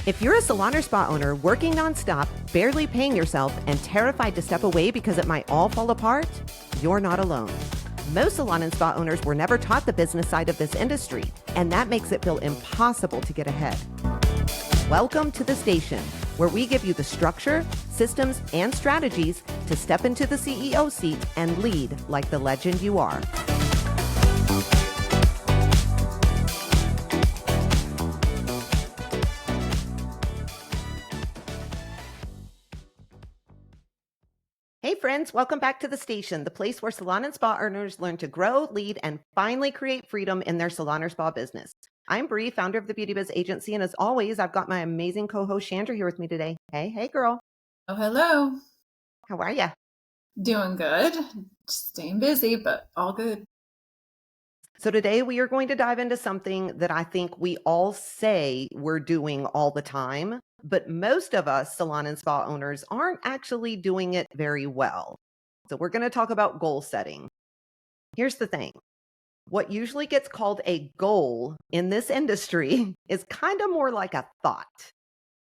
If you're a salon or spa owner working nonstop, barely paying yourself, and terrified to step away because it might all fall apart, you're not alone. Most salon and spa owners were never taught the business side of this industry, and that makes it feel impossible to get ahead. Welcome to the station, where we give you the structure, systems, and strategies to step into the CEO seat and lead like the legend you are. Hey friends, welcome back to the station, the place where salon and spa owners learn to grow, lead, and finally create freedom in their salon or spa business. I'm Bree, founder of the Beauty Biz Agency, and as always, I've got my amazing co-host Chandra here with me today. Hey girl. Oh, hello. How are ya? Doing good. Staying busy, but all good. So today we are going to dive into something that I think we all say we're doing all the time, but most of us salon and spa owners aren't actually doing it very well. So we're going to talk about goal setting. Here's the thing. What usually gets called a goal in this industry is kind of more like a thought.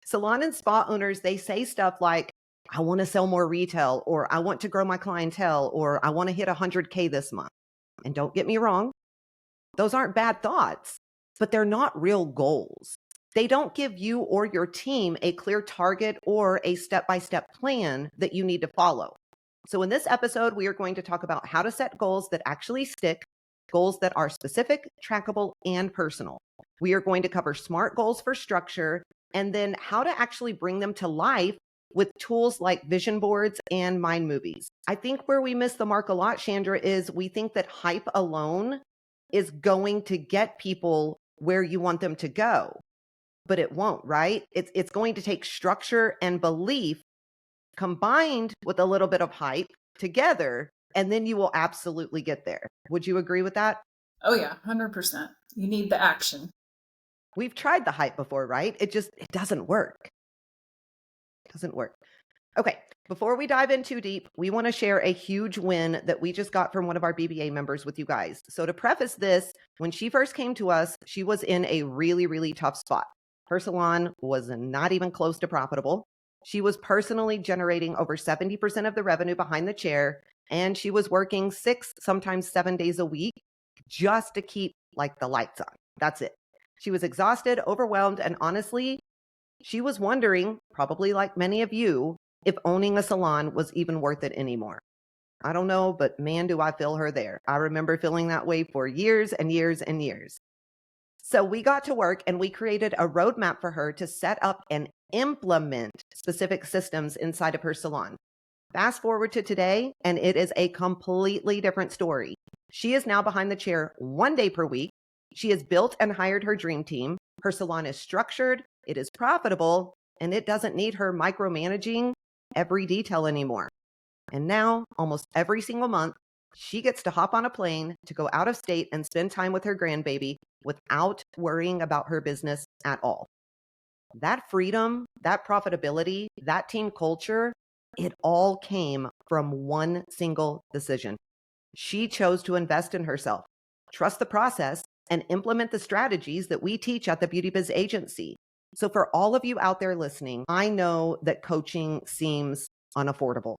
Salon and spa owners, they say stuff like, I want to sell more retail, or I want to grow my clientele, or I want to hit 100K this month. And don't get me wrong, those aren't bad thoughts, but they're not real goals. They don't give you or your team a clear target or a step-by-step plan that you need to follow. So in this episode, we are going to talk about how to set goals that actually stick, goals that are specific, trackable, and personal. We are going to cover SMART goals for structure, and then how to actually bring them to life with tools like vision boards and mind movies. I think where we miss the mark a lot, Chandra, is we think that hype alone is going to get people where you want them to go, but it won't, right? It's going to take structure and belief combined with a little bit of hype together, and then you will absolutely get there. Would you agree with that? Oh yeah, 100%. You need the action. We've tried the hype before, right? It doesn't work. It doesn't work. Okay, before we dive in too deep, we want to share a huge win that we just got from one of our BBA members with you guys. So to preface this, when she first came to us, she was in a really, really tough spot. Her salon was not even close to profitable. She was personally generating over 70% of the revenue behind the chair, and she was working 6, sometimes 7 days a week just to keep like the lights on. That's it. She was exhausted, overwhelmed, and honestly, she was wondering, probably like many of you, if owning a salon was even worth it anymore. I don't know, but man, do I feel her there. I remember feeling that way for years and years and years. So we got to work and we created a roadmap for her to set up and implement specific systems inside of her salon. Fast forward to today, and it is a completely different story. She is now behind the chair 1 day per week. She has built and hired her dream team. Her salon is structured, it is profitable, and it doesn't need her micromanaging every detail anymore. And now, almost every single month, she gets to hop on a plane to go out of state and spend time with her grandbaby without worrying about her business at all. That freedom, that profitability, that team culture, it all came from one single decision. She chose to invest in herself, trust the process, and implement the strategies that we teach at the Beauty Biz Agency. So for all of you out there listening, I know that coaching seems unaffordable,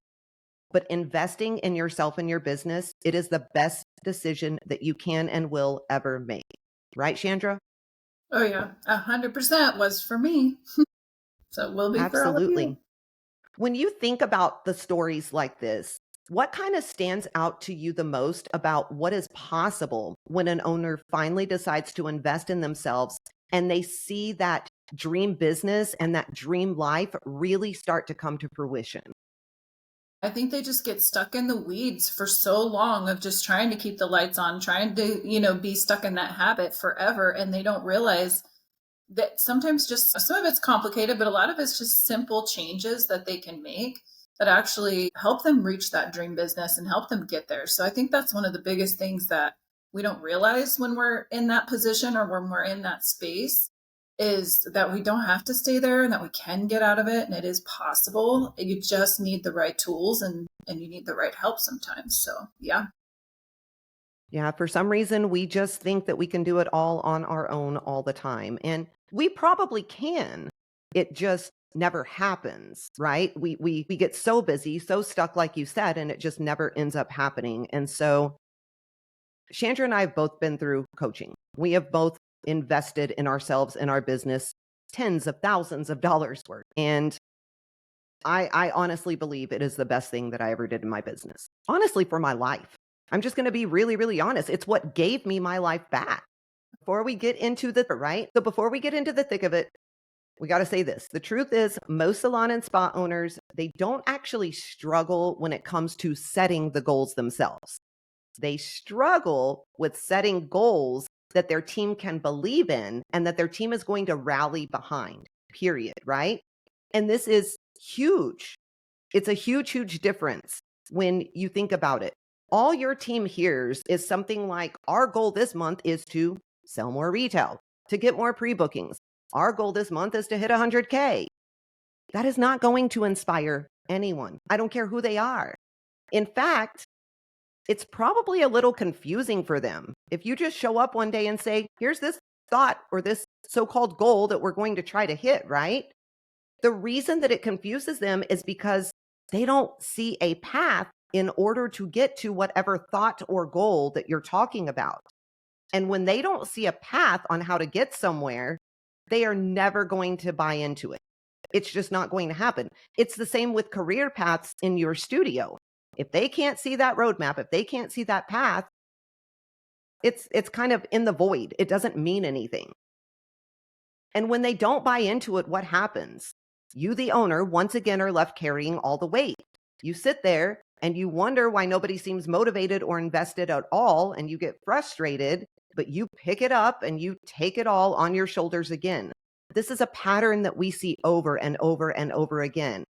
but investing in yourself and your business, it is the best decision that you can and will ever make. Right, Chandra? Oh yeah, 100% was for me. So it will be for all of Absolutely. you. When you think about the stories like this, what kind of stands out to you the most about what is possible when an owner finally decides to invest in themselves and they see that dream business and that dream life really start to come to fruition? I think they just get stuck in the weeds for so long of just trying to keep the lights on, trying to, be stuck in that habit forever. And they don't realize that sometimes just some of it's complicated, but a lot of it's just simple changes that they can make that actually help them reach that dream business and help them get there. So I think that's one of the biggest things that we don't realize when we're in that position or when we're in that space is that we don't have to stay there and that we can get out of it and it is possible. You just need the right tools and you need the right help sometimes. So yeah. Yeah, for some reason, we just think that we can do it all on our own all the time. And we probably can, It just never happens, right? We get so busy, so stuck, like you said, and it just never ends up happening. And so Chandra and I have both been through coaching. We have both invested in ourselves and our business tens of thousands of dollars worth. And I honestly believe it is the best thing that I ever did in my business. Honestly, for my life. I'm just going to be really, really honest. It's what gave me my life back. Before we get into the right. So before we get into the thick of it, we got to say this. The truth is, most salon and spa owners, they don't actually struggle when it comes to setting the goals themselves. They struggle with setting goals that their team can believe in and that their team is going to rally behind, period, right? And this is huge. It's a huge, huge difference when you think about it. All your team hears is something like, our goal this month is to sell more retail, to get more pre-bookings. Our goal this month is to hit 100K. That is not going to inspire anyone. I don't care who they are. In fact, it's probably a little confusing for them. If you just show up one day and say, here's this thought or this so-called goal that we're going to try to hit, right? The reason that it confuses them is because they don't see a path in order to get to whatever thought or goal that you're talking about. And when they don't see a path on how to get somewhere, they are never going to buy into it. It's just not going to happen. It's the same with career paths in your studio. If they can't see that roadmap, if they can't see that path, it's kind of in the void. It doesn't mean anything. And when they don't buy into it, what happens? You, the owner, once again are left carrying all the weight. You sit there and you wonder why nobody seems motivated or invested at all, and you get frustrated, but you pick it up and you take it all on your shoulders again. This is a pattern that we see over and over and over again.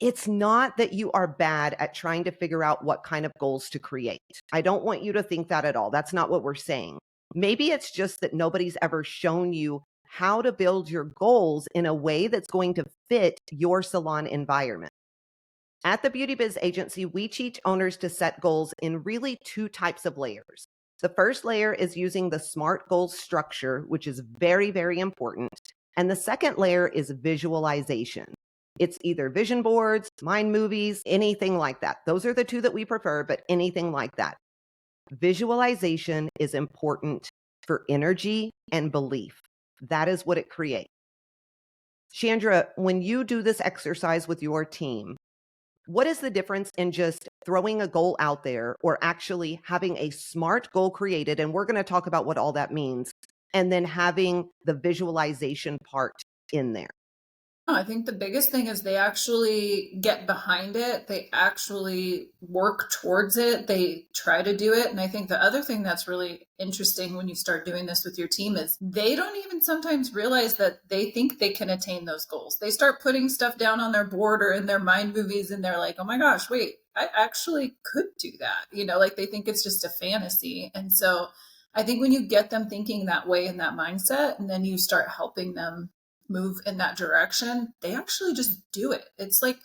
It's not that you are bad at trying to figure out what kind of goals to create. I don't want you to think that at all. That's not what we're saying. Maybe it's just that nobody's ever shown you how to build your goals in a way that's going to fit your salon environment. At the Beauty Biz Agency, we teach owners to set goals in really two types of layers. The first layer is using the SMART goals structure, which is very, very important. And the second layer is visualization. It's either vision boards, mind movies, anything like that. Those are the two that we prefer, but anything like that. Visualization is important for energy and belief. That is what it creates. Chandra, when you do this exercise with your team, what is the difference in just throwing a goal out there or actually having a SMART goal created? And we're going to talk about what all that means. And then having the visualization part in there. I think the biggest thing is they actually get behind it. They actually work towards it. They try to do it. And I think the other thing that's really interesting when you start doing this with your team is they don't even sometimes realize that they think they can attain those goals. They start putting stuff down on their board or in their mind movies and they're like, oh my gosh, wait, I actually could do that. Like they think it's just a fantasy. And so I think when you get them thinking that way in that mindset, and then you start helping them move in that direction, they actually just do it. It's like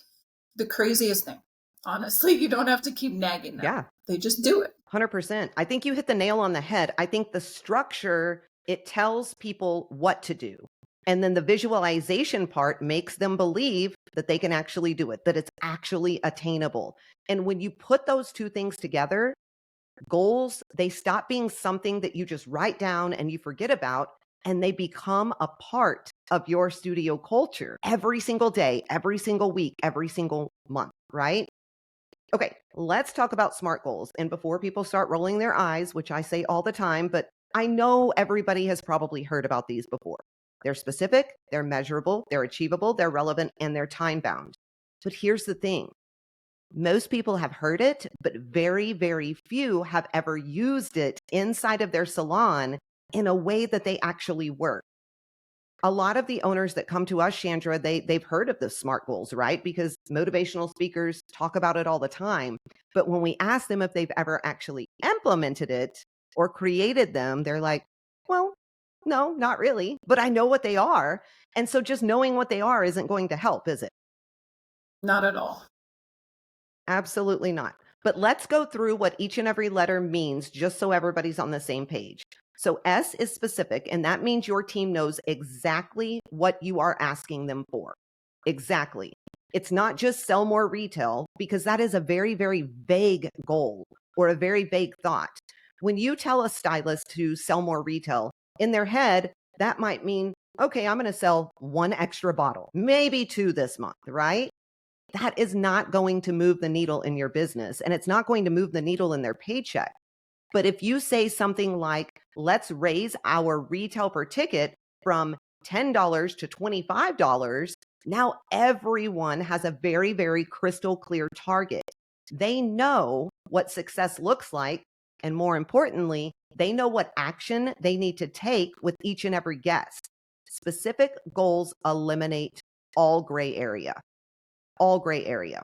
the craziest thing. Honestly, you don't have to keep nagging them. Yeah. They just do it. 100%. I think you hit the nail on the head. I think the structure, it tells people what to do. And then the visualization part makes them believe that they can actually do it, that it's actually attainable. And when you put those two things together, goals, they stop being something that you just write down and you forget about, and they become a part of your studio culture every single day, every single week, every single month, right? Okay, let's talk about SMART goals. And before people start rolling their eyes, which I say all the time, but I know everybody has probably heard about these before. They're specific, they're measurable, they're achievable, they're relevant, and they're time-bound. But here's the thing. Most people have heard it, but very, very few have ever used it inside of their salon in a way that they actually work. A lot of the owners that come to us, Chandra, they've heard of the SMART goals, right? Because motivational speakers talk about it all the time. But when we ask them if they've ever actually implemented it or created them, they're like, well, no, not really, but I know what they are. And so just knowing what they are isn't going to help, is it? Not at all. Absolutely not. But let's go through what each and every letter means just so everybody's on the same page. So S is specific, and that means your team knows exactly what you are asking them for. Exactly. It's not just sell more retail, because that is a very, very vague goal or a very vague thought. When you tell a stylist to sell more retail, in their head, that might mean, okay, I'm going to sell one extra bottle, maybe two this month, right? That is not going to move the needle in your business, and it's not going to move the needle in their paycheck. But if you say something like, let's raise our retail per ticket from $10 to $25, now everyone has a very, very crystal clear target. They know what success looks like. And more importantly, they know what action they need to take with each and every guest. Specific goals eliminate all gray area. All gray area.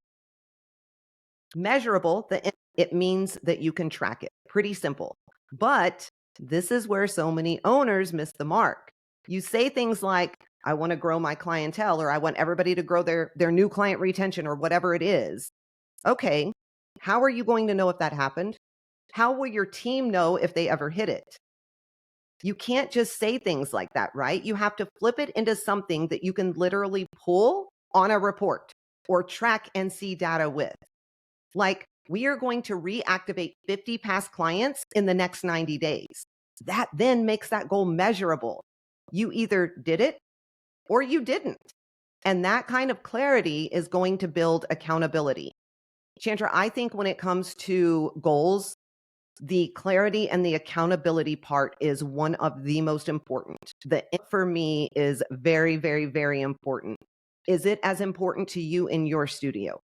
Measurable, it means that you can track it. Pretty simple. But this is where so many owners miss the mark. You say things like, I want to grow my clientele, or I want everybody to grow their new client retention, or whatever it is. Okay, how are you going to know if that happened? How will your team know if they ever hit it? You can't just say things like that, right? You have to flip it into something that you can literally pull on a report or track and see data with. Like, we are going to reactivate 50 past clients in the next 90 days. That then makes that goal measurable. You either did it or you didn't. And that kind of clarity is going to build accountability. Chandra, I think when it comes to goals, the clarity and the accountability part is one of the most important. The for me is very, very, very important. Is it as important to you in your studio?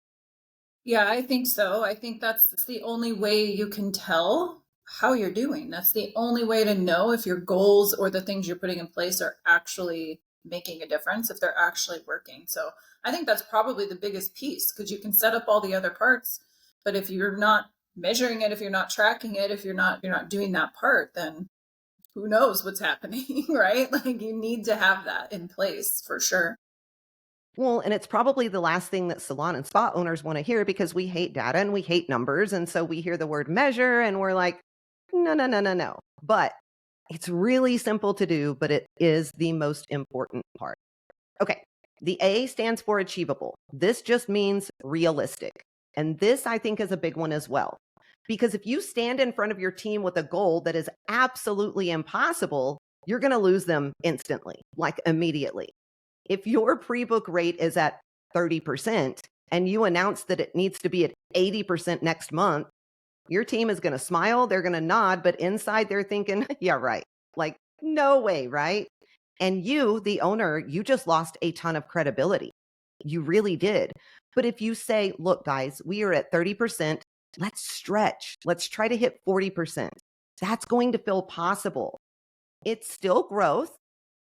Yeah, I think so. I think that's the only way you can tell how you're doing. That's the only way to know if your goals or the things you're putting in place are actually making a difference, if they're actually working. So I think that's probably the biggest piece, because you can set up all the other parts, but if you're not measuring it, if you're not tracking it, if you're not doing that part, then who knows what's happening, right? Like, you need to have that in place for sure. Well, and it's probably the last thing that salon and spa owners want to hear, because we hate data and we hate numbers. And so we hear the word measure and we're like, no, no, no, no, no. But it's really simple to do, but it is the most important part. Okay. The A stands for achievable. This just means realistic. And this, I think, is a big one as well. Because if you stand in front of your team with a goal that is absolutely impossible, you're going to lose them instantly, like immediately. If your pre-book rate is at 30% and you announce that it needs to be at 80% next month, your team is going to smile, they're going to nod, but inside they're thinking, yeah, right. Like, no way, right? And you, the owner, you just lost a ton of credibility. You really did. But if you say, look, guys, we are at 30%, let's stretch. Let's try to hit 40%. That's going to feel possible. It's still growth,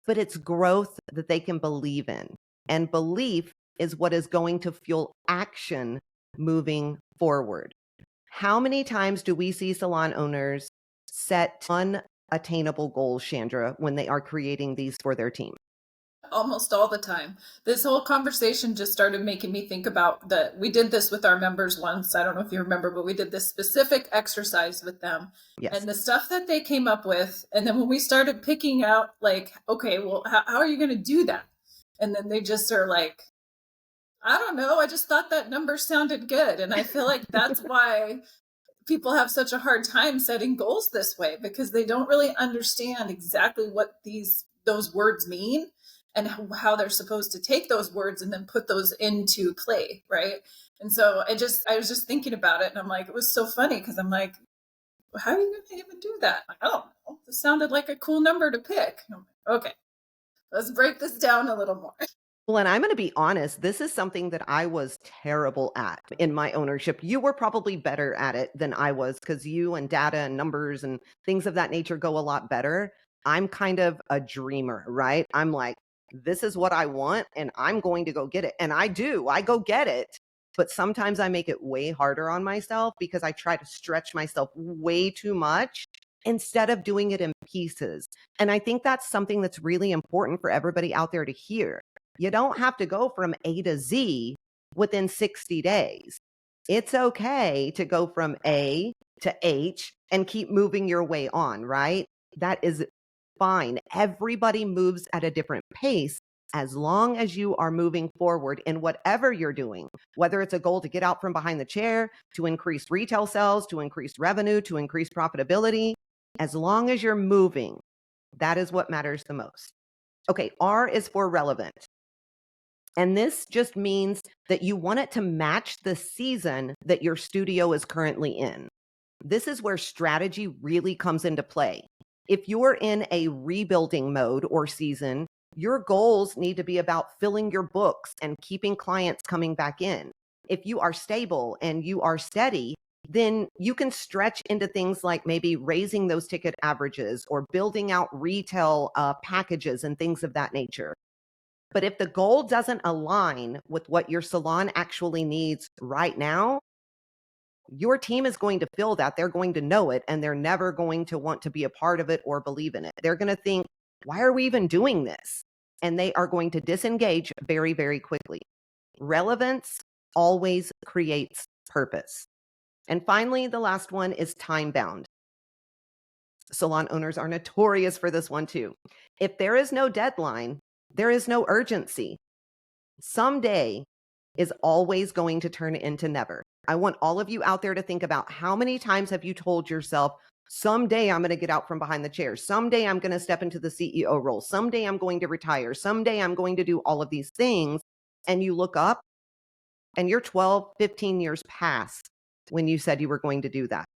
but it's growth that they can believe in. And belief is what is going to fuel action moving forward. How many times do we see salon owners set unattainable goals, Chandra, when they are creating these for their team? Almost all the time. This whole conversation just started making me think about that. We did this with our members once. I don't know if you remember, but we did this specific exercise with them Yes. and the stuff that they came up with. And then when we started picking out, like, okay, well, how are you going to do that? And then they just are like, I don't know. I just thought that number sounded good. And I feel like that's why people have such a hard time setting goals this way, because they don't really understand exactly what those words mean and how they're supposed to take those words and then put those into play, right? And so I was just thinking about it, and I'm like, it was so funny, because I'm like, how are you going to even do that? I don't know. This sounded like a cool number to pick. And I'm like, okay, let's break this down a little more. Well, and I'm going to be honest, this is something that I was terrible at in my ownership. You were probably better at it than I was, because you and data and numbers and things of that nature go a lot better. I'm kind of a dreamer, right? I'm like, this is what I want and I'm going to go get it. And I do, I go get it. But sometimes I make it way harder on myself because I try to stretch myself way too much instead of doing it in pieces. And I think that's something that's really important for everybody out there to hear. You don't have to go from A to Z within 60 days. It's okay to go from A to H and keep moving your way on, right? That is fine. Everybody moves at a different pace as long as you are moving forward in whatever you're doing, whether it's a goal to get out from behind the chair, to increase retail sales, to increase revenue, to increase profitability. As long as you're moving, that is what matters the most. Okay, R is for relevant. And this just means that you want it to match the season that your studio is currently in. This is where strategy really comes into play. If you're in a rebuilding mode or season, your goals need to be about filling your books and keeping clients coming back in. If you are stable and you are steady, then you can stretch into things like maybe raising those ticket averages or building out retail packages and things of that nature. But if the goal doesn't align with what your salon actually needs right now, your team is going to feel that. They're going to know it, and they're never going to want to be a part of it or believe in it. They're going to think, why are we even doing this? And they are going to disengage very, very quickly. Relevance always creates purpose. And finally, the last one is time bound. Salon owners are notorious for this one too. If there is no deadline, there is no urgency. Someday is always going to turn into never. I want all of you out there to think about how many times have you told yourself, someday I'm going to get out from behind the chair. Someday I'm going to step into the CEO role. Someday I'm going to retire. Someday I'm going to do all of these things. And you look up and you're 12, 15 years past when you said you were going to do that.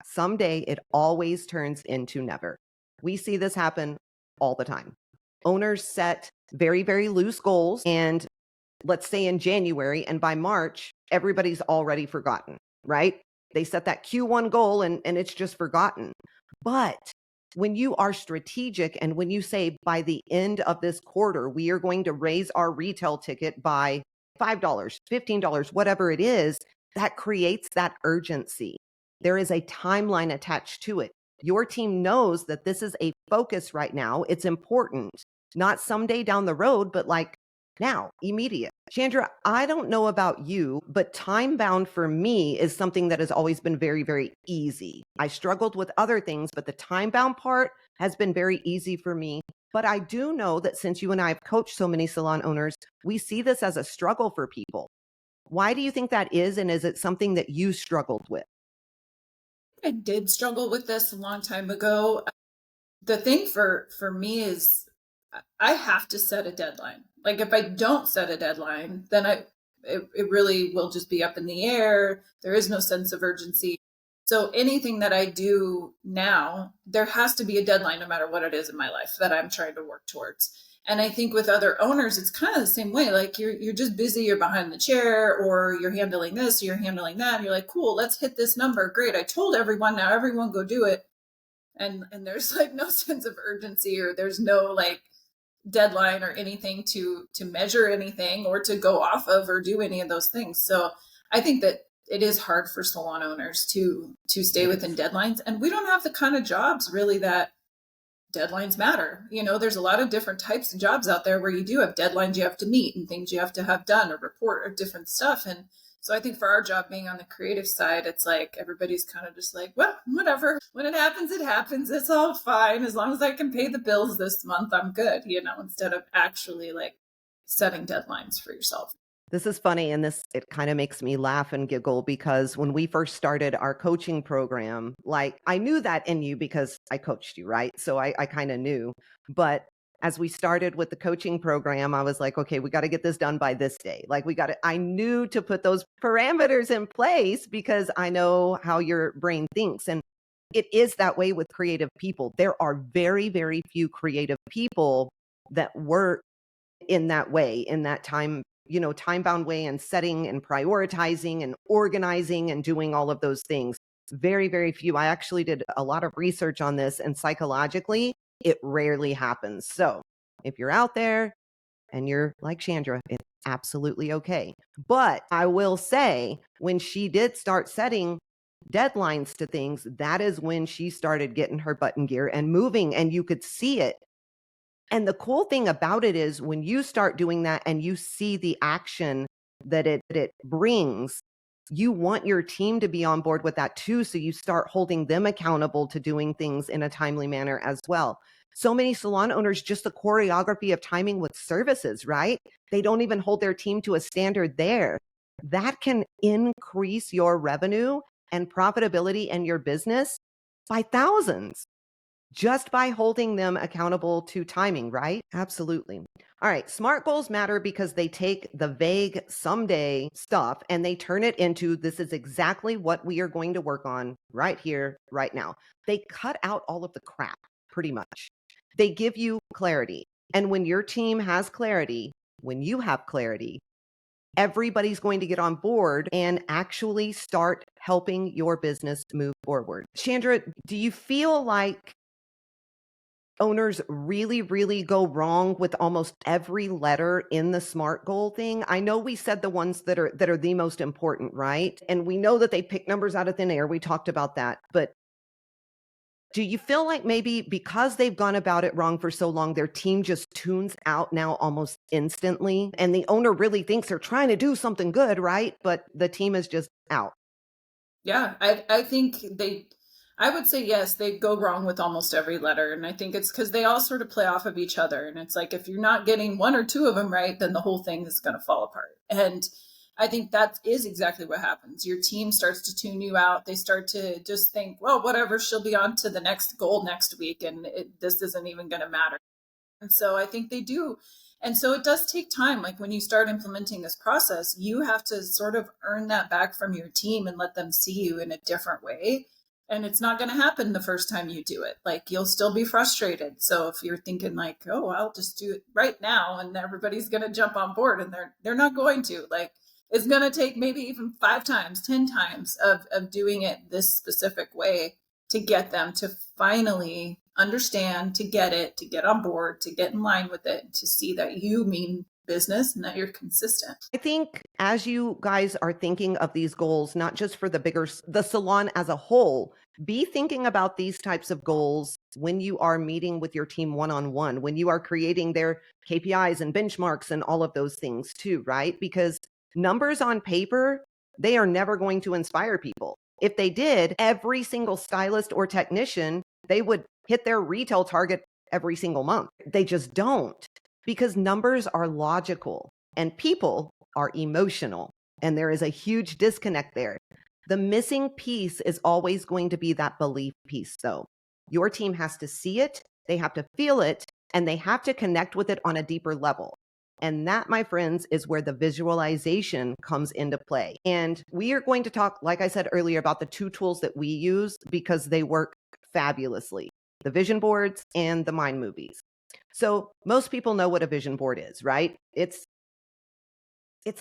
Someday it always turns into never. We see this happen all the time. Owners set very, very loose goals, and let's say in January, and by March, everybody's already forgotten, right? They set that Q1 goal and it's just forgotten. But when you are strategic and when you say by the end of this quarter, we are going to raise our retail ticket by $5, $15, whatever it is, that creates that urgency. There is a timeline attached to it. Your team knows that this is a focus right now. It's important, not someday down the road, but like now, immediate. Chandra, I don't know about you, but time bound for me is something that has always been very, very easy. I struggled with other things, but the time bound part has been very easy for me. But I do know that since you and I have coached so many salon owners, we see this as a struggle for people. Why do you think that is? And is it something that you struggled with? I did struggle with this a long time ago. The thing for me is I have to set a deadline. Like if I don't set a deadline, then it really will just be up in the air. There is no sense of urgency. So anything that I do now, there has to be a deadline no matter what it is in my life that I'm trying to work towards. And I think with other owners, it's kind of the same way. Like you're just busy, you're behind the chair, or you're handling this, or you're handling that. And you're like, cool, let's hit this number. Great. I told everyone, now everyone go do it. And there's like no sense of urgency, or there's no like deadline or anything to measure anything or to go off of or do any of those things. So I think that it is hard for salon owners to stay within deadlines. And we don't have the kind of jobs really that deadlines matter. You know, there's a lot of different types of jobs out there where you do have deadlines you have to meet and things you have to have done or report or different stuff. And so I think for our job being on the creative side, it's like everybody's kind of just like, well, whatever. When it happens, it happens. It's all fine. As long as I can pay the bills this month, I'm good, you know, instead of actually like setting deadlines for yourself. This is funny, and it kind of makes me laugh and giggle because when we first started our coaching program, like I knew that in you because I coached you, right? So I kind of knew. But as we started with the coaching program, I was like, okay, we got to get this done by this day. Like I knew to put those parameters in place because I know how your brain thinks. And it is that way with creative people. There are very, very few creative people that work in that way, in that time bound way, and setting and prioritizing and organizing and doing all of those things. Very, very few. I actually did a lot of research on this, and psychologically, it rarely happens. So if you're out there and you're like Chandra, it's absolutely okay. But I will say, when she did start setting deadlines to things, that is when she started getting her butt in gear and moving, and you could see it. And the cool thing about it is when you start doing that and you see the action that it brings, You want your team to be on board with that too. So you start holding them accountable to doing things in a timely manner as well. So many salon owners, just the choreography of timing with services, right? They don't even hold their team to a standard there. That can increase your revenue and profitability in your business by thousands just by holding them accountable to timing, right? Absolutely. All right. SMART goals matter because they take the vague someday stuff and they turn it into this is exactly what we are going to work on right here, right now. They cut out all of the crap pretty much. They give you clarity. And when your team has clarity, when you have clarity, everybody's going to get on board and actually start helping your business move forward. Chandra, do you feel like owners really, really go wrong with almost every letter in the SMART goal thing? I know we said the ones that are the most important, right? And we know that they pick numbers out of thin air. We talked about that. But do you feel like maybe because they've gone about it wrong for so long, their team just tunes out now almost instantly? And the owner really thinks they're trying to do something good, right? But the team is just out. Yeah, I think I would say yes, they go wrong with almost every letter. And I think it's because they all sort of play off of each other. And it's like if you're not getting one or two of them right, then the whole thing is going to fall apart. And I think that is exactly what happens. Your team starts to tune you out. They start to just think, well, whatever, she'll be on to the next goal next week. And this isn't even going to matter. And so I think they do. And so it does take time. Like when you start implementing this process, you have to sort of earn that back from your team and let them see you in a different way. And it's not going to happen the first time you do it. Like you'll still be frustrated. So if you're thinking like, oh, I'll just do it right now and everybody's going to jump on board and they're not going to. Like it's going to take maybe even 5 times, 10 times of doing it this specific way to get them to finally understand, to get it, to get on board, to get in line with it, to see that you mean business and that you're consistent. I think as you guys are thinking of these goals, not just for the salon as a whole, be thinking about these types of goals when you are meeting with your team one-on-one, when you are creating their KPIs and benchmarks and all of those things too, right? Because numbers on paper, they are never going to inspire people. If they did, every single stylist or technician, they would hit their retail target every single month. They just don't because numbers are logical and people are emotional. And there is a huge disconnect there. The missing piece is always going to be that belief piece, though. Your team has to see it, they have to feel it, and they have to connect with it on a deeper level. And that, my friends, is where the visualization comes into play. And we are going to talk, like I said earlier, about the 2 tools that we use because they work fabulously: the vision boards and the mind movies. So most people know what a vision board is, right? It's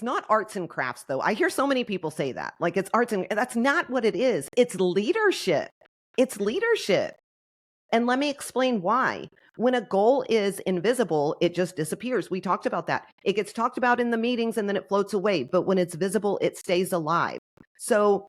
not arts and crafts, though. I hear so many people say that, like it's arts and that's not what it is. It's leadership. It's leadership. And let me explain why. When a goal is invisible, it just disappears. We talked about that. It gets talked about in the meetings and then it floats away. But when it's visible, it stays alive. So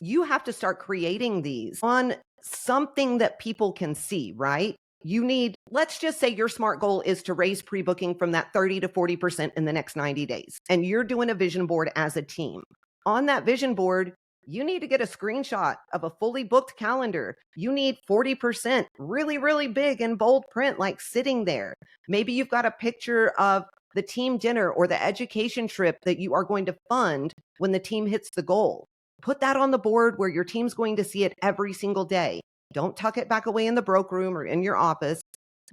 you have to start creating these on something that people can see, right? You need, let's just say your SMART goal is to raise pre-booking from that 30 to 40% in the next 90 days. And you're doing a vision board as a team. On that vision board, you need to get a screenshot of a fully booked calendar. You need 40% really, really big in bold print, like sitting there. Maybe you've got a picture of the team dinner or the education trip that you are going to fund when the team hits the goal. Put that on the board where your team's going to see it every single day. Don't tuck it back away in the broke room or in your office,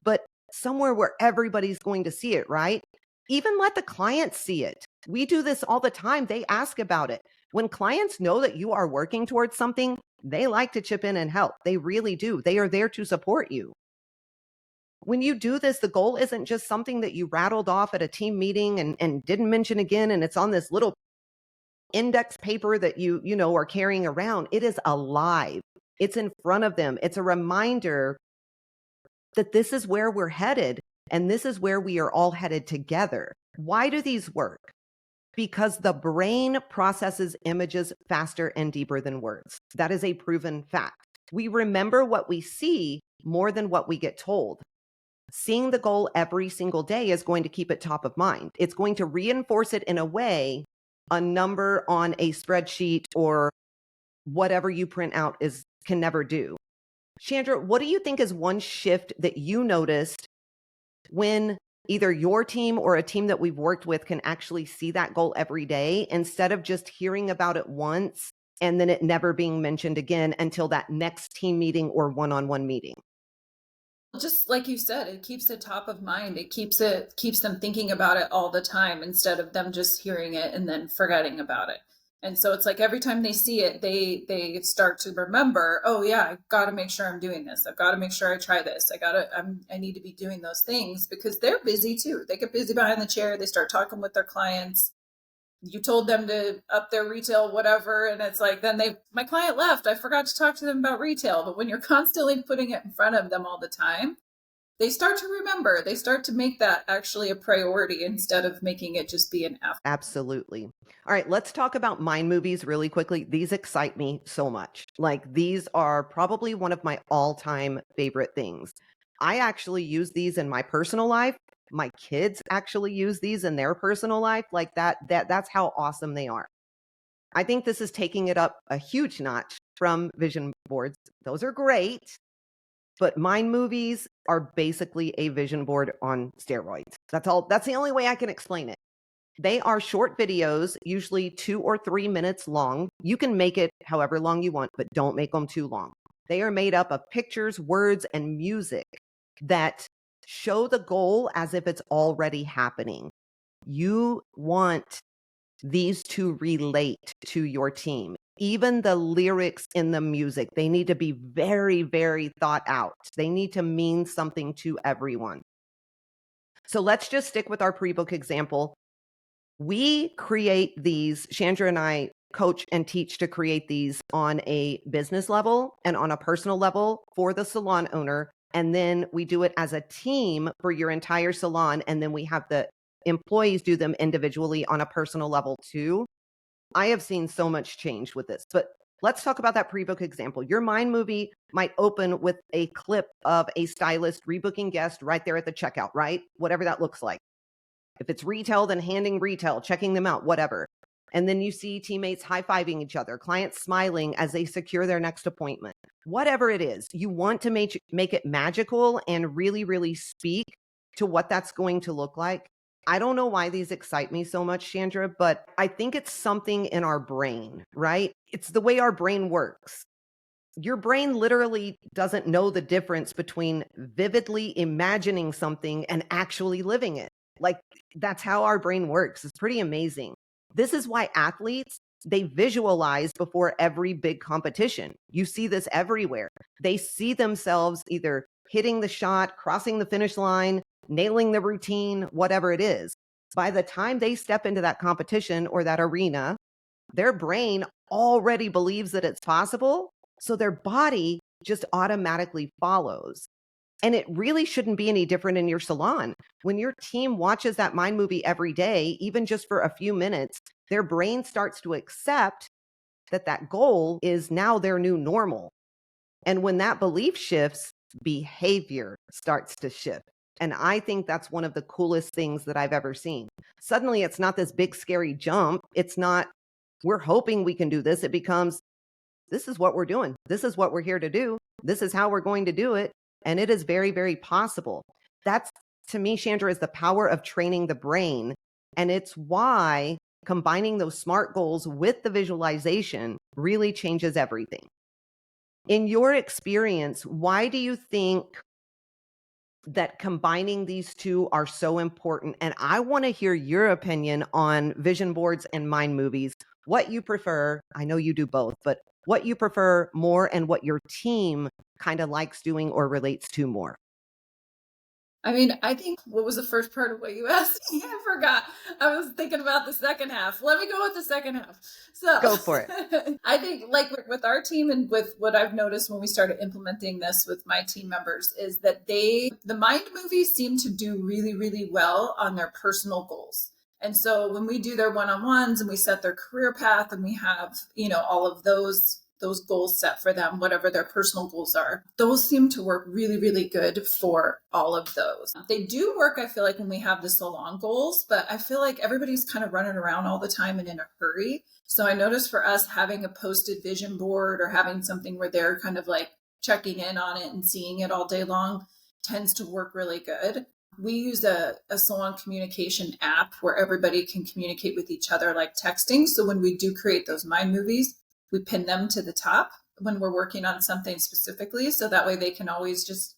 but somewhere where everybody's going to see it, right? Even let the clients see it. We do this all the time. They ask about it. When clients know that you are working towards something, they like to chip in and help. They really do. They are there to support you. When you do this, the goal isn't just something that you rattled off at a team meeting and didn't mention again, and it's on this little index paper that you are carrying around. It is alive. It's in front of them. It's a reminder that this is where we're headed and this is where we are all headed together. Why do these work? Because the brain processes images faster and deeper than words. That is a proven fact. We remember what we see more than what we get told. Seeing the goal every single day is going to keep it top of mind. It's going to reinforce it in a way a number on a spreadsheet or whatever you print out can never do. Chandra, what do you think is one shift that you noticed when either your team or a team that we've worked with can actually see that goal every day instead of just hearing about it once and then it never being mentioned again until that next team meeting or one-on-one meeting? Just like you said, it keeps it top of mind. It keeps them thinking about it all the time instead of them just hearing it and then forgetting about it. And so it's like every time they see it, they start to remember, oh yeah, I got to make sure I'm doing this. I've got to make sure I try this. I need to be doing those things because they're busy too. They get busy behind the chair. They start talking with their clients. You told them to up their retail, whatever. And it's like, then my client left. I forgot to talk to them about retail. But when you're constantly putting it in front of them all the time, they start to remember. They start to make that actually a priority instead of making it just be an after. Absolutely. All right, let's talk about mind movies really quickly. These excite me so much. Like, these are probably one of my all-time favorite things. I actually use these in my personal life. My kids actually use these in their personal life. Like that's how awesome they are. I think this is taking it up a huge notch from vision boards. Those are great, but mind movies are basically a vision board on steroids. That's all. That's the only way I can explain it. They are short videos, usually 2 or 3 minutes long. You can make it however long you want, but don't make them too long. They are made up of pictures, words, and music that show the goal as if it's already happening. You want these to relate to your team. Even the lyrics in the music, they need to be very, very thought out. They need to mean something to everyone. So let's just stick with our pre-book example. We create these, Chandra and I coach and teach to create these on a business level and on a personal level for the salon owner. And then we do it as a team for your entire salon. And then we have the employees do them individually on a personal level too. I have seen so much change with this, but let's talk about that pre-book example. Your mind movie might open with a clip of a stylist rebooking guest right there at the checkout, right? Whatever that looks like. If it's retail, then handing retail, checking them out, whatever. And then you see teammates high-fiving each other, clients smiling as they secure their next appointment. Whatever it is, you want to make it magical and really, really speak to what that's going to look like. I don't know why these excite me so much, Chandra, but I think it's something in our brain, right? It's the way our brain works. Your brain literally doesn't know the difference between vividly imagining something and actually living it. Like, that's how our brain works. It's pretty amazing. This is why athletes, they visualize before every big competition. You see this everywhere. They see themselves either hitting the shot, crossing the finish line, nailing the routine, whatever it is. By the time they step into that competition or that arena, their brain already believes that it's possible. So their body just automatically follows. And it really shouldn't be any different in your salon. When your team watches that mind movie every day, even just for a few minutes, their brain starts to accept that that goal is now their new normal. And when that belief shifts, behavior starts to shift. And I think that's one of the coolest things that I've ever seen. Suddenly, it's not this big, scary jump. It's not, we're hoping we can do this. It becomes, this is what we're doing. This is what we're here to do. This is how we're going to do it. And it is very, very possible. That's, to me, Chandra, is the power of training the brain. And it's why combining those SMART goals with the visualization really changes everything. In your experience, why do you think that combining these two are so important? And I want to hear your opinion on vision boards and mind movies, what you prefer. I know you do both, but what you prefer more and what your team kind of likes doing or relates to more. I mean, I think what was the first part of what you asked me? I forgot. I was thinking about the second half. Let me go with the second half. So Go for it. I think like with our team and with what I've noticed when we started implementing this with my team members is that the mind movies seem to do really, really well on their personal goals. And so when we do their one-on-ones and we set their career path and we have, all of those those goals set for them, whatever their personal goals are. Those seem to work really, really good for all of those. They do work, I feel like, when we have the salon goals, but I feel like everybody's kind of running around all the time and in a hurry. So I noticed for us, having a posted vision board or having something where they're kind of like checking in on it and seeing it all day long tends to work really good. We use a salon communication app where everybody can communicate with each other like texting. So when we do create those mind movies, we pin them to the top when we're working on something specifically. So that way they can always just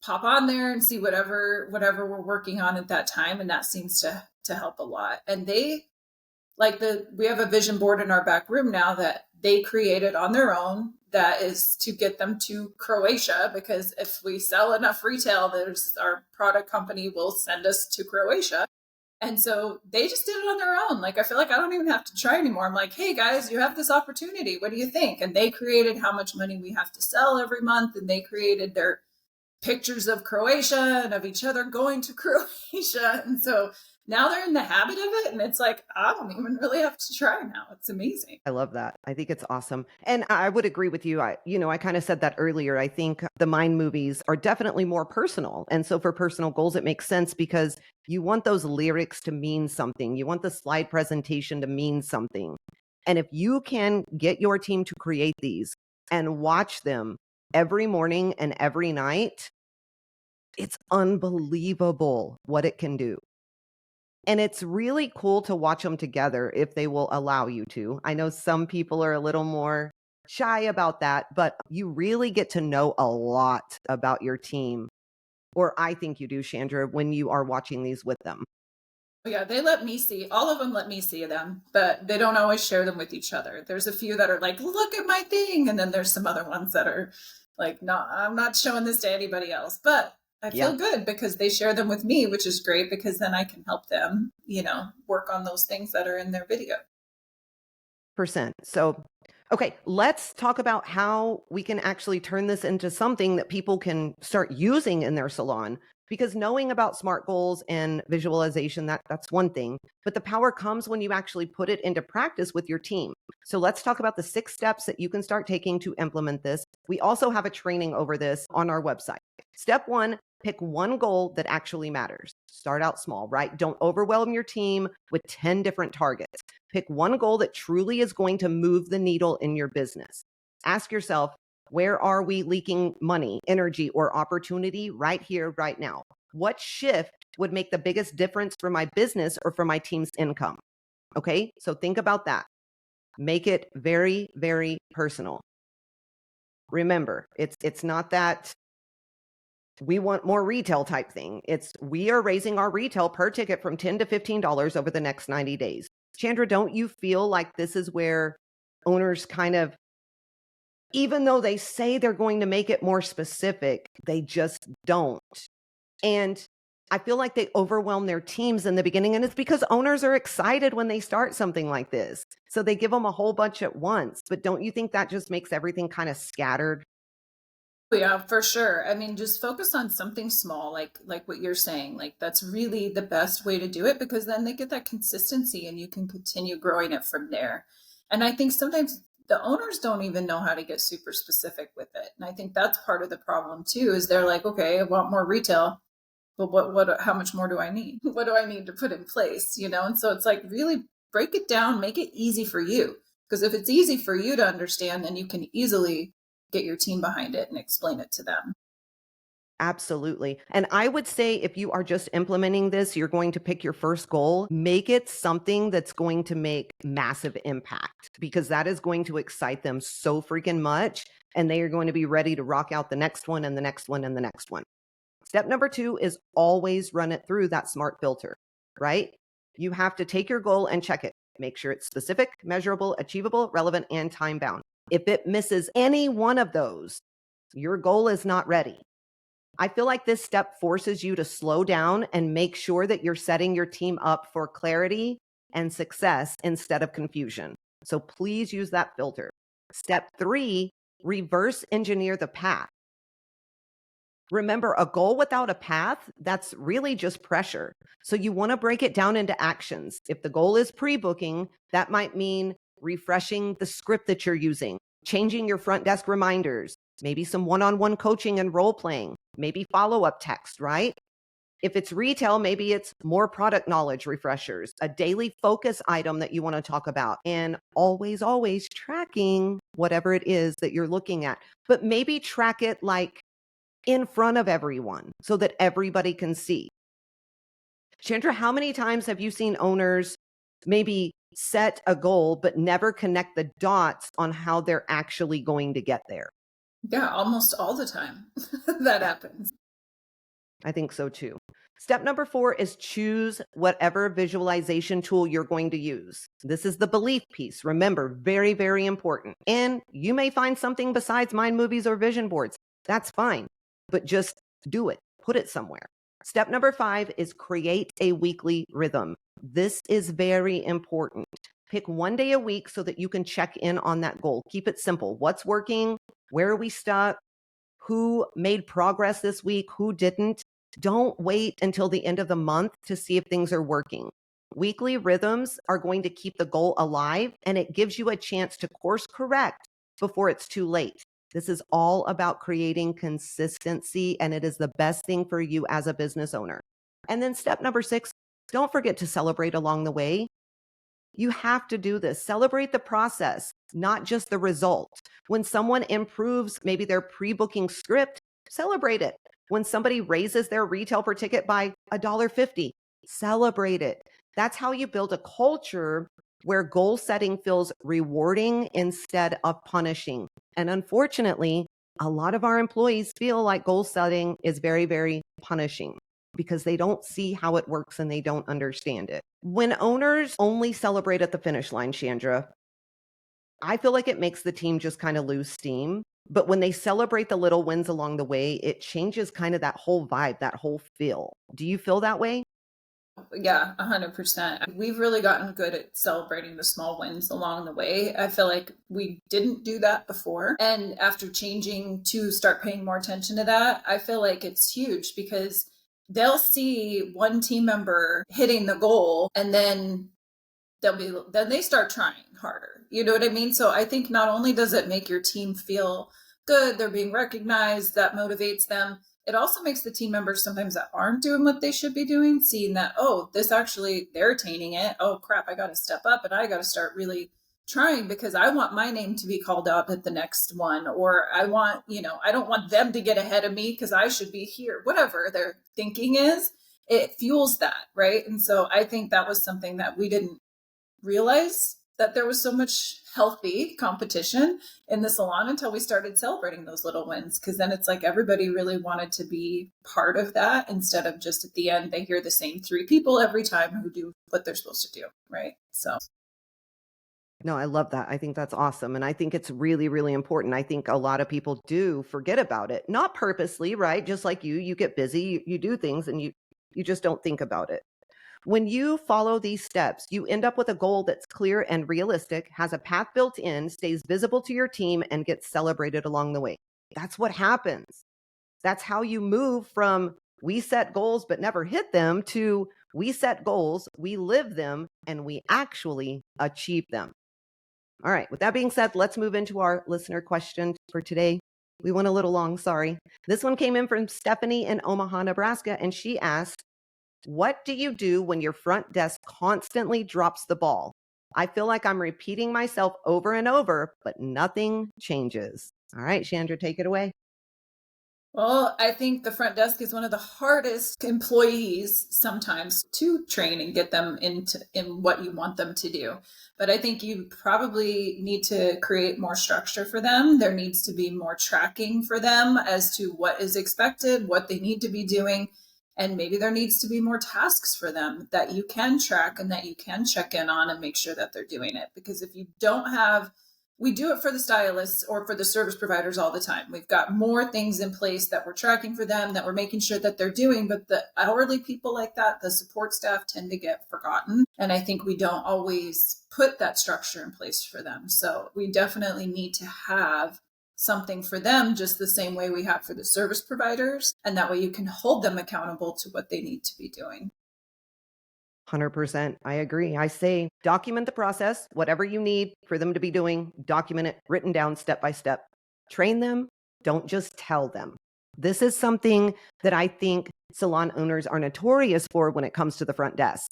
pop on there and see whatever we're working on at that time. And that seems to help a lot. And they we have a vision board in our back room now that they created on their own, that is to get them to Croatia, because if we sell enough retail, our product company will send us to Croatia. And so they just did it on their own. Like, I feel like I don't even have to try anymore. I'm like, hey guys, you have this opportunity. What do you think? And they created how much money we have to sell every month. And they created their pictures of Croatia and of each other going to Croatia. And so now they're in the habit of it. And it's like, I don't even really have to try now. It's amazing. I love that. I think it's awesome. And I would agree with you. I kind of said that earlier. I think the mind movies are definitely more personal. And so for personal goals, it makes sense because you want those lyrics to mean something. You want the slide presentation to mean something. And if you can get your team to create these and watch them every morning and every night, it's unbelievable what it can do. And it's really cool to watch them together if they will allow you to. I know some people are a little more shy about that, but you really get to know a lot about your team. Or I think you do, Chandra, when you are watching these with them. Yeah, they let me see, all of them let me see them, but they don't always share them with each other. There's a few that are like, look at my thing. And then there's some other ones that are like, no, I'm not showing this to anybody else. But I feel good because they share them with me, which is great because then I can help them, work on those things that are in their video. Percent. So, okay, let's talk about how we can actually turn this into something that people can start using in their salon. Because knowing about SMART goals and visualization, that's one thing, but the power comes when you actually put it into practice with your team. So let's talk about the 6 steps that you can start taking to implement this. We also have a training over this on our website. Step 1, pick one goal that actually matters. Start out small, right? Don't overwhelm your team with 10 different targets. Pick one goal that truly is going to move the needle in your business. Ask yourself, where are we leaking money, energy, or opportunity right here, right now? What shift would make the biggest difference for my business or for my team's income? Okay, so think about that. Make it very, very personal. Remember, it's not that we want more retail type thing. It's we are raising our retail per ticket from $10 to $15 over the next 90 days. Chandra, don't you feel like this is where owners kind of, even though they say they're going to make it more specific, they just don't. And I feel like they overwhelm their teams in the beginning. And it's because owners are excited when they start something like this. So they give them a whole bunch at once. But don't you think that just makes everything kind of scattered? Yeah, for sure. I mean, just focus on something small, like what you're saying. Like that's really the best way to do it because then they get that consistency and you can continue growing it from there. And I think sometimes the owners don't even know how to get super specific with it. And I think that's part of the problem too, is they're like, okay, I want more retail, but how much more do I need? What do I need to put in place? And so it's like really break it down, make it easy for you. Because if it's easy for you to understand, then you can easily get your team behind it and explain it to them. Absolutely. And I would say if you are just implementing this, you're going to pick your first goal, make it something that's going to make massive impact because that is going to excite them so freaking much. And they are going to be ready to rock out the next one and the next one and the next one. Step number 2 is always run it through that SMART filter, right? You have to take your goal and check it. Make sure it's specific, measurable, achievable, relevant, and time bound. If it misses any one of those, your goal is not ready. I feel like this step forces you to slow down and make sure that you're setting your team up for clarity and success instead of confusion. So please use that filter. Step 3, reverse engineer the path. Remember, a goal without a path, that's really just pressure. So you want to break it down into actions. If the goal is pre-booking, that might mean refreshing the script that you're using, changing your front desk reminders, maybe some one-on-one coaching and role playing, maybe follow-up text, right? If it's retail, maybe it's more product knowledge refreshers, a daily focus item that you want to talk about, and always, always tracking whatever it is that you're looking at. But maybe track it like in front of everyone so that everybody can see. Chandra, how many times have you seen owners maybe set a goal but never connect the dots on how they're actually going to get there? Yeah, almost all the time that Yeah, happens. I think so too. Step number 4 is choose whatever visualization tool you're going to use. This is the belief piece. Remember, very, very important. And you may find something besides mind movies or vision boards. That's fine, but just do it, put it somewhere. Step number 5 is create a weekly rhythm. This is very important. Pick one day a week so that you can check in on that goal. Keep it simple. What's working? Where are we stuck? Who made progress this week? Who didn't? Don't wait until the end of the month to see if things are working. Weekly rhythms are going to keep the goal alive, and it gives you a chance to course correct before it's too late. This is all about creating consistency, and it is the best thing for you as a business owner. And then step number 6, don't forget to celebrate along the way. You have to do this. Celebrate the process, not just the result. When someone improves maybe their pre-booking script, celebrate it. When somebody raises their retail per ticket by $1.50, celebrate it. That's how you build a culture where goal setting feels rewarding instead of punishing. And unfortunately, a lot of our employees feel like goal setting is very, very punishing because they don't see how it works and they don't understand it. When owners only celebrate at the finish line, Chandra, I feel like it makes the team just kind of lose steam. But when they celebrate the little wins along the way, it changes kind of that whole vibe, that whole feel. Do you feel that way? Yeah, 100%. We've really gotten good at celebrating the small wins along the way. I feel like we didn't do that before. And after changing to start paying more attention to that, I feel like it's huge because they'll see one team member hitting the goal and then they start trying harder. You know what I mean? So I think not only does it make your team feel good, they're being recognized, that motivates them. It also makes the team members sometimes that aren't doing what they should be doing, seeing that, oh, this actually, they're attaining it. Oh, crap, I got to step up and I got to start really trying because I want my name to be called out at the next one. Or I want, I don't want them to get ahead of me because I should be here. Whatever their thinking is, it fuels that. Right. And so I think that was something that we didn't realize that there was so much healthy competition in the salon until we started celebrating those little wins. Cause then it's like everybody really wanted to be part of that instead of just at the end, they hear the same 3 people every time who do what they're supposed to do. Right. So, No, I love that. I think that's awesome. And I think it's really, really important. I think a lot of people do forget about it, not purposely, right? Just like you get busy, you do things and you just don't think about it. When you follow these steps, you end up with a goal that's clear and realistic, has a path built in, stays visible to your team, and gets celebrated along the way. That's what happens. That's how you move from we set goals but never hit them to we set goals, we live them, and we actually achieve them. All right. With that being said, let's move into our listener question for today. We went a little long, sorry. This one came in from Stephanie in Omaha, Nebraska, and she asked, what do you do when your front desk constantly drops the ball? I feel like I'm repeating myself over and over, but nothing changes. All right, Chandra, take it away. well, I think the front desk is one of the hardest employees sometimes to train and get them in what you want them to do. But I think you probably need to create more structure for them. There needs to be more tracking for them as to what is expected, what they need to be doing, and maybe there needs to be more tasks for them that you can track and that you can check in on and make sure that they're doing it. Because if you don't have we do it for the stylists or for the service providers all the time. We've got more things in place that we're tracking for them, that we're making sure that they're doing. But the hourly people like that, the support staff tend to get forgotten. And I think we don't always put that structure in place for them. So we definitely need to have something for them just the same way we have for the service providers. And that way you can hold them accountable to what they need to be doing. 100%. I agree. I say document the process, whatever you need for them to be doing, document it written down step by step. Train them, don't just tell them. This is something that I think salon owners are notorious for when it comes to the front desk.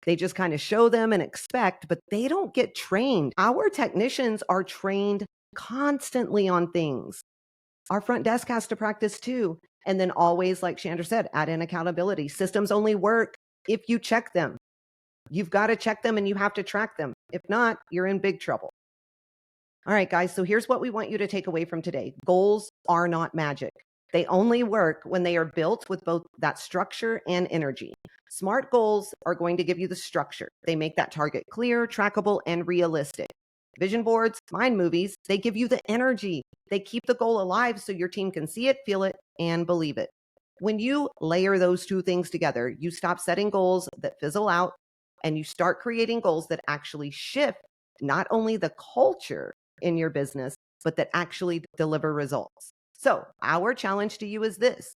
They just kind of show them and expect, but they don't get trained. Our technicians are trained constantly on things. Our front desk has to practice too. And then always, like Chandra said, add in accountability. Systems only work if you check them. You've got to check them and you have to track them. If not, you're in big trouble. All right, guys. So here's what we want you to take away from today. Goals are not magic. They only work when they are built with both that structure and energy. Smart goals are going to give you the structure. They make that target clear, trackable, and realistic. Vision boards, mind movies, they give you the energy. They keep the goal alive so your team can see it, feel it, and believe it. When you layer those two things together, you stop setting goals that fizzle out and you start creating goals that actually shift not only the culture in your business, but that actually deliver results. So, our challenge to you is this: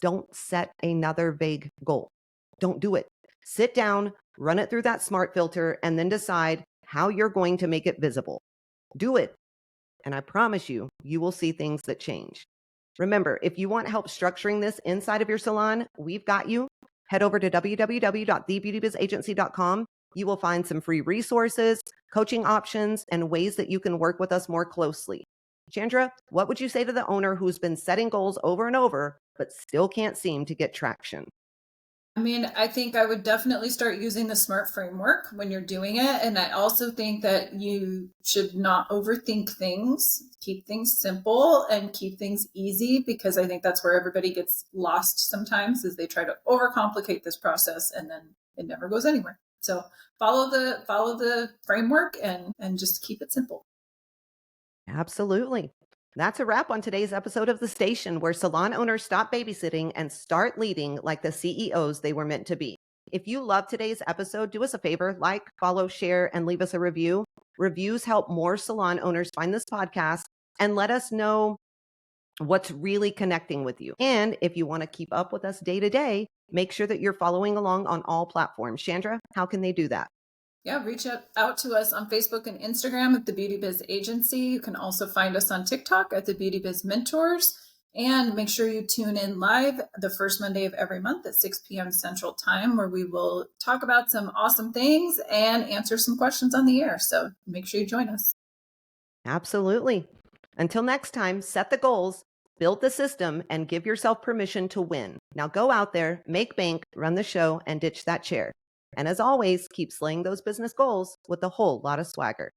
don't set another vague goal. Don't do it. Sit down, run it through that smart filter, and then decide how you're going to make it visible. Do it. And I promise you, you will see things that change. Remember, if you want help structuring this inside of your salon, we've got you. Head over to www.thebeautybizagency.com. You will find some free resources, coaching options, and ways that you can work with us more closely. Chandra, what would you say to the owner who's been setting goals over and over, but still can't seem to get traction? I mean, I think I would definitely start using the SMART framework when you're doing it. And I also think that you should not overthink things, keep things simple and keep things easy, because I think that's where everybody gets lost sometimes, is they try to overcomplicate this process and then it never goes anywhere. So follow the framework and just keep it simple. Absolutely. That's a wrap on today's episode of The Station, where salon owners stop babysitting and start leading like the CEOs they were meant to be. If you love today's episode, do us a favor, like, follow, share, and leave us a review. Reviews help more salon owners find this podcast and let us know what's really connecting with you. And if you want to keep up with us day to day, make sure that you're following along on all platforms. Chandra, how can they do that? Yeah, reach out to us on Facebook and Instagram at the Beauty Biz Agency. You can also find us on TikTok at the Beauty Biz Mentors. And make sure you tune in live the first Monday of every month at 6 p.m. Central Time, where we will talk about some awesome things and answer some questions on the air. So make sure you join us. Absolutely. Until next time, set the goals, build the system, and give yourself permission to win. Now go out there, make bank, run the show, and ditch that chair. And as always, keep slaying those business goals with a whole lot of swagger.